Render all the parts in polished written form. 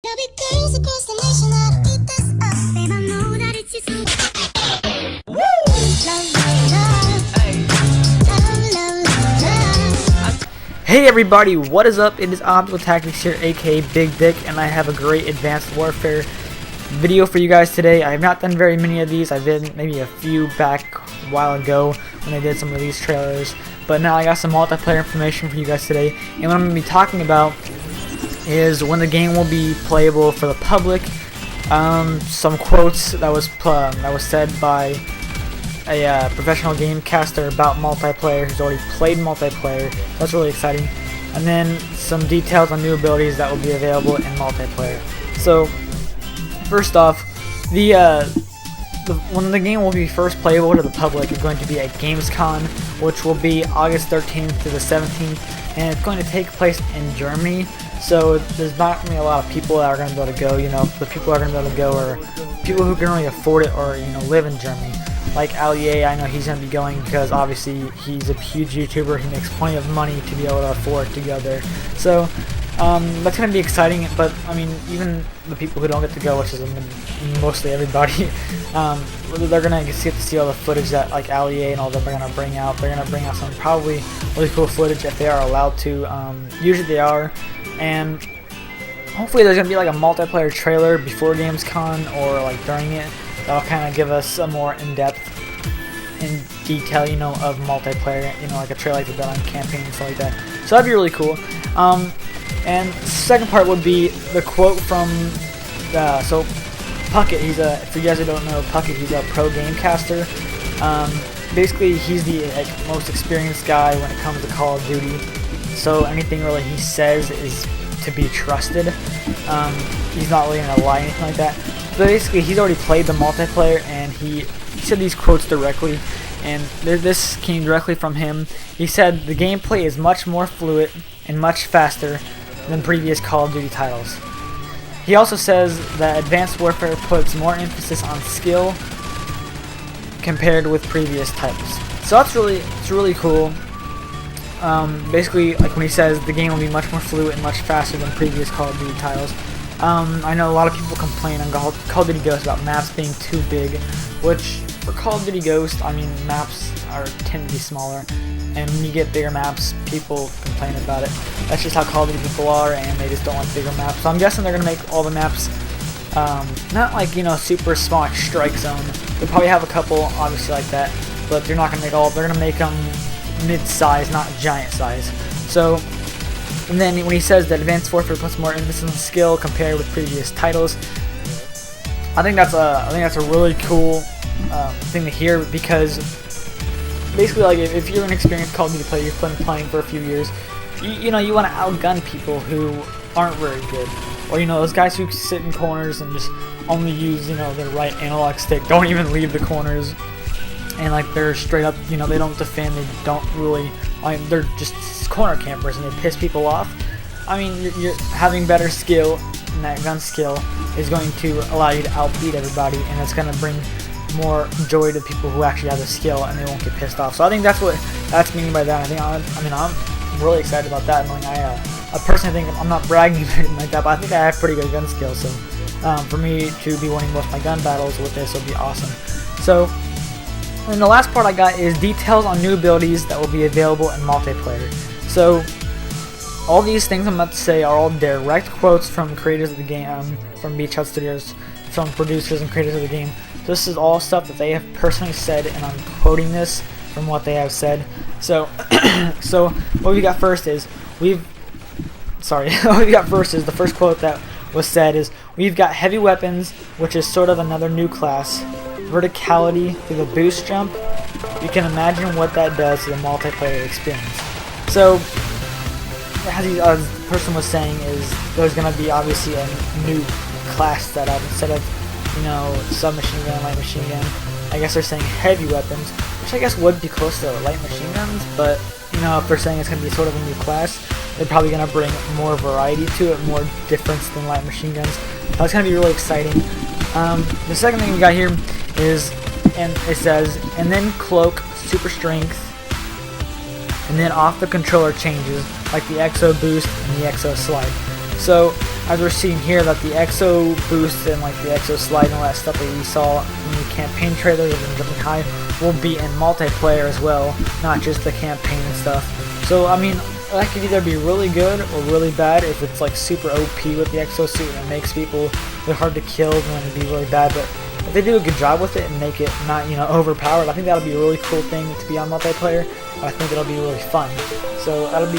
There'll be girls across the nation that'll eat this up. Babe, I know that it's just Woo! Hey everybody, what is up? It is Optical Tactics here, aka Big Dick, and I have a great Advanced Warfare video for you guys today. I have not done very many of these. I did maybe a few back a while ago when I did some of these trailers, but now I got some multiplayer information for you guys today. And what I'm going to be talking about is when the game will be playable for the public. Some quotes that was said by a professional game caster about multiplayer who's already played multiplayer. That's really exciting. And then some details on new abilities that will be available in multiplayer. So first off, when the game will be first playable to the public is going to be at Gamescom, which will be August 13th to the 17th, and it's going to take place in Germany. So there's not going to be a lot of people that are going to be able to go. You know, the people that are going to be able to go are people who can really afford it or live in Germany. Like Ali, I know he's going to be going because obviously he's a huge YouTuber. He makes plenty of money to be able to afford to go there. So that's going to be exciting. But I mean, even the people who don't get to go, which is mostly everybody, they're going to get to see all the footage that like Ali and all them are going to bring out. They're going to bring out some probably really cool footage if they are allowed to. Usually they are. And hopefully there's going to be like a multiplayer trailer before Gamescom or like during it. That'll kind of give us a more in-depth, in detail, of multiplayer, like a trailer like they've done on campaign and stuff like that. So that'd be really cool. And the second part would be the quote from, so Puckett, for you guys who don't know Puckett, he's a pro game caster. Basically, he's the most experienced guy when it comes to Call of Duty. So anything really he says is to be trusted. He's not really gonna lie or anything like that. But basically, he's already played the multiplayer, and he said these quotes directly, and this came directly from him. He said, "The gameplay is much more fluid and much faster than previous Call of Duty titles." He also says that Advanced Warfare puts more emphasis on skill compared with previous titles. So it's really cool. Basically, like when he says the game will be much more fluid and much faster than previous Call of Duty titles. I know a lot of people complain on Call of Duty Ghost about maps being too big, which for Call of Duty Ghost, I mean, maps tend to be smaller, and when you get bigger maps, people complain about it. That's just how Call of Duty people are, and they just don't like bigger maps. So I'm guessing they're gonna make all the maps not like super small, like Strike Zone. They'll probably have a couple, obviously, like that, but they're not gonna make all. They're gonna make them mid-size, not giant size. So, and then when he says that Advanced Warfare puts more emphasis on skill compared with previous titles, I think that's a really cool thing to hear, because basically, like if you're an experienced Call of Duty player, you've been playing for a few years, you want to outgun people who aren't very good, or those guys who sit in corners and just only use their right analog stick, don't even leave the corners. And like they're straight up, they don't defend, they don't really, they're just corner campers and they piss people off. I mean, you're having better skill, and that gun skill is going to allow you to outbeat everybody, and it's going to bring more joy to people who actually have the skill and they won't get pissed off. So I think that's meaning by that. I'm really excited about that. I personally think, I'm not bragging or anything like that, but I think I have pretty good gun skill. So for me to be winning most of my gun battles with this will be awesome. So. And the last part I got is details on new abilities that will be available in multiplayer. So all these things I'm about to say are all direct quotes from creators of the game, from Beach Hut Studios, from producers and creators of the game. So this is all stuff that they have personally said, and I'm quoting this from what they have said. So, so what we got first is the first quote that was said is, "We've got heavy weapons, which is sort of another new class. Verticality through the boost jump. You can imagine what that does to the multiplayer experience." So, as the person was saying, is there's going to be obviously a new class setup instead of submachine gun, light machine gun. I guess they're saying heavy weapons, which I guess would be close to light machine guns. But if they're saying it's going to be sort of a new class, they're probably going to bring more variety to it, more difference than light machine guns. That's going to be really exciting. The second thing we got here is, and it says, and then cloak, super strength, and then off the controller changes, like the exo boost and the exo slide. So as we're seeing here, that the exo boost and like the exo slide and all that stuff that we saw in the campaign trailers and Jumping High will be in multiplayer as well, not just the campaign and stuff. So I mean, that could either be really good or really bad. If it's like super OP with the exosuit and it makes people really hard to kill, then it'd be really bad. But if they do a good job with it and make it not, you know, overpowered, I think that'll be a really cool thing to be on multiplayer. I think it'll be really fun. So that'll be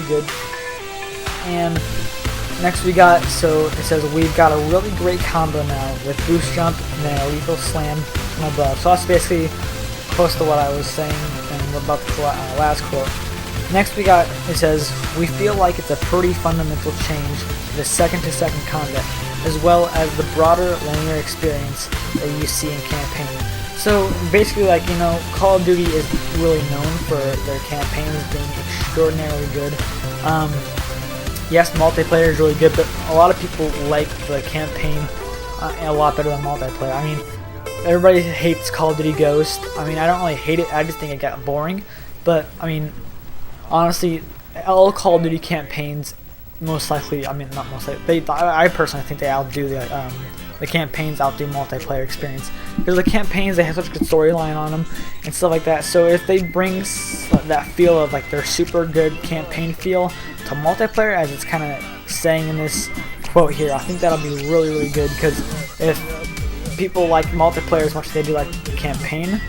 good. And next we got, so it says we've got a really great combo now with boost jump and then a lethal slam from above. So that's basically close to what I was saying and about the last quote. Next we got, it says, we feel like it's a pretty fundamental change to the second-to-second combat, as well as the broader linear experience that you see in campaign. So basically, like, you know, Call of Duty is really known for their campaigns being extraordinarily good. Yes, multiplayer is really good, but a lot of people like the campaign a lot better than multiplayer. I mean, everybody hates Call of Duty Ghost. I mean, I don't really hate it, I just think it got boring. But, I mean, honestly, all Call of Duty campaigns, most likely, I mean, not most likely, I personally think they outdo the campaigns outdo multiplayer experience. Because the campaigns, they have such a good storyline on them and stuff like that. So if they bring that feel of like their super good campaign feel to multiplayer, as it's kind of saying in this quote here, I think that'll be really, really good. Because if people like multiplayer as much as they do like the campaign,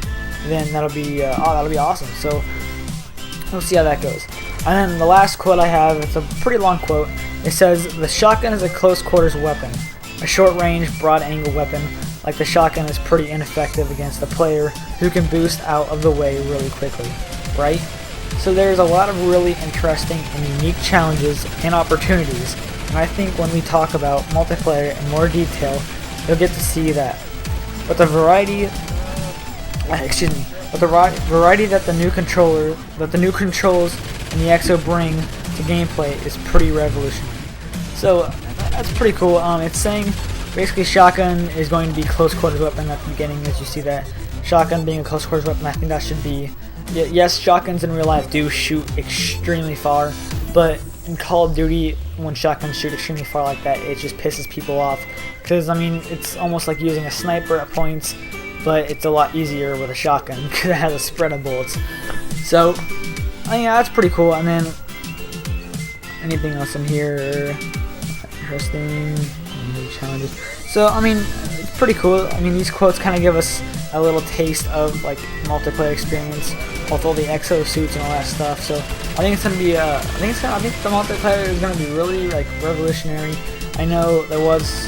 then that'll be awesome. So we'll see how that goes. And then the last quote I have, it's a pretty long quote. It says, the shotgun is a close quarters weapon. A short range, broad angle weapon like the shotgun is pretty ineffective against a player who can boost out of the way really quickly, right? So there's a lot of really interesting and unique challenges and opportunities, and I think when we talk about multiplayer in more detail, you'll get to see that. But the variety that the new controls and the EXO bring to gameplay is pretty revolutionary. So that's pretty cool. It's saying basically shotgun is going to be close quarters weapon at the beginning, as you see that. Shotgun being a close quarters weapon, I think that should be... Yes, shotguns in real life do shoot extremely far, but in Call of Duty, when shotguns shoot extremely far like that, it just pisses people off. Because, I mean, it's almost like using a sniper at points, but it's a lot easier with a shotgun because it has a spread of bullets. So, yeah, that's pretty cool. And then, anything else in here? Interesting. Challenges. So, I mean, it's pretty cool. I mean, these quotes kind of give us a little taste of like multiplayer experience with all the exo suits and all that stuff. So, I think it's gonna be. I think the multiplayer is gonna be really like revolutionary. I know there was.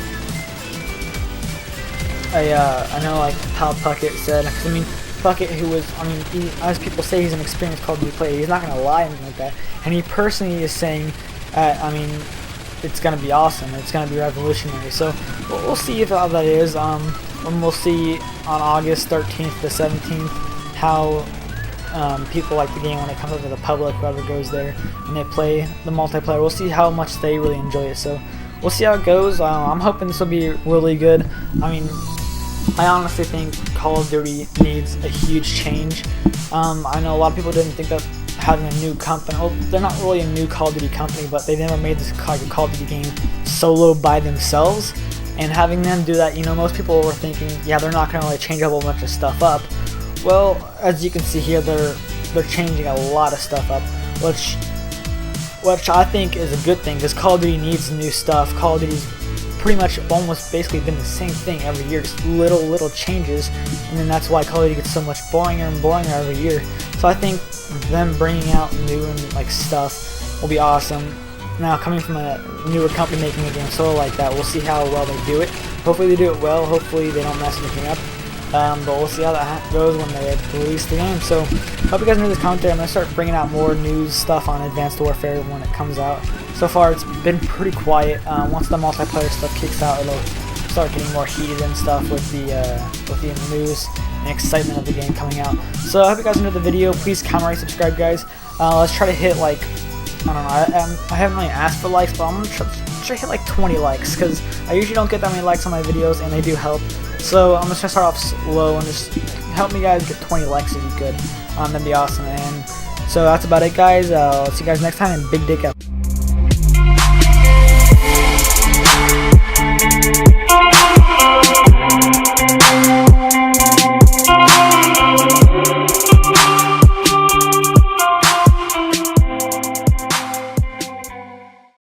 I know like how Puckett said. Cause, I mean, Puckett, who was, I mean, as people say, he's an experienced Call of Duty player. He's not gonna lie or anything like that. And he personally is saying, I mean, it's gonna be awesome. It's gonna be revolutionary. So we'll see if how that is. And we'll see on August 13th to 17th how people like the game when it comes over to the public, whoever goes there, and they play the multiplayer. We'll see how much they really enjoy it. So we'll see how it goes. I'm hoping this will be really good. I mean, I honestly think Call of Duty needs a huge change. I know a lot of people didn't think that having a new company, well, they're not really a new Call of Duty company, but they never made this like a Call of Duty game solo by themselves. And having them do that, you know, most people were thinking, yeah, they're not going to really change a whole bunch of stuff up. Well, as you can see here, they're changing a lot of stuff up, which I think is a good thing, because Call of Duty needs new stuff. Call of Duty's pretty much almost basically been the same thing every year, just little changes, and then that's why Call of Duty gets so much boringer and boringer every year. So I think them bringing out new and like stuff will be awesome. Now, coming from a newer company making a game solo like that, we'll see how well they do it. Hopefully they do it well. Hopefully they don't mess anything up. But we'll see how that goes when they release the game. So, hope you guys enjoyed this commentary. I'm going to start bringing out more news stuff on Advanced Warfare when it comes out. So far, it's been pretty quiet. Once the multiplayer stuff kicks out, it'll start getting more heated and stuff with the news and excitement of the game coming out. So, I hope you guys enjoyed the video. Please comment, rate, subscribe, guys. Let's try to hit like, I don't know, I haven't really asked for likes, but I'm going to try to hit like 20 likes, because I usually don't get that many likes on my videos, and they do help. So I'm just going to start off slow and just help me guys get 20 likes if you could. That'd be awesome. And so that's about it, guys. I'll see you guys next time, and big dick out.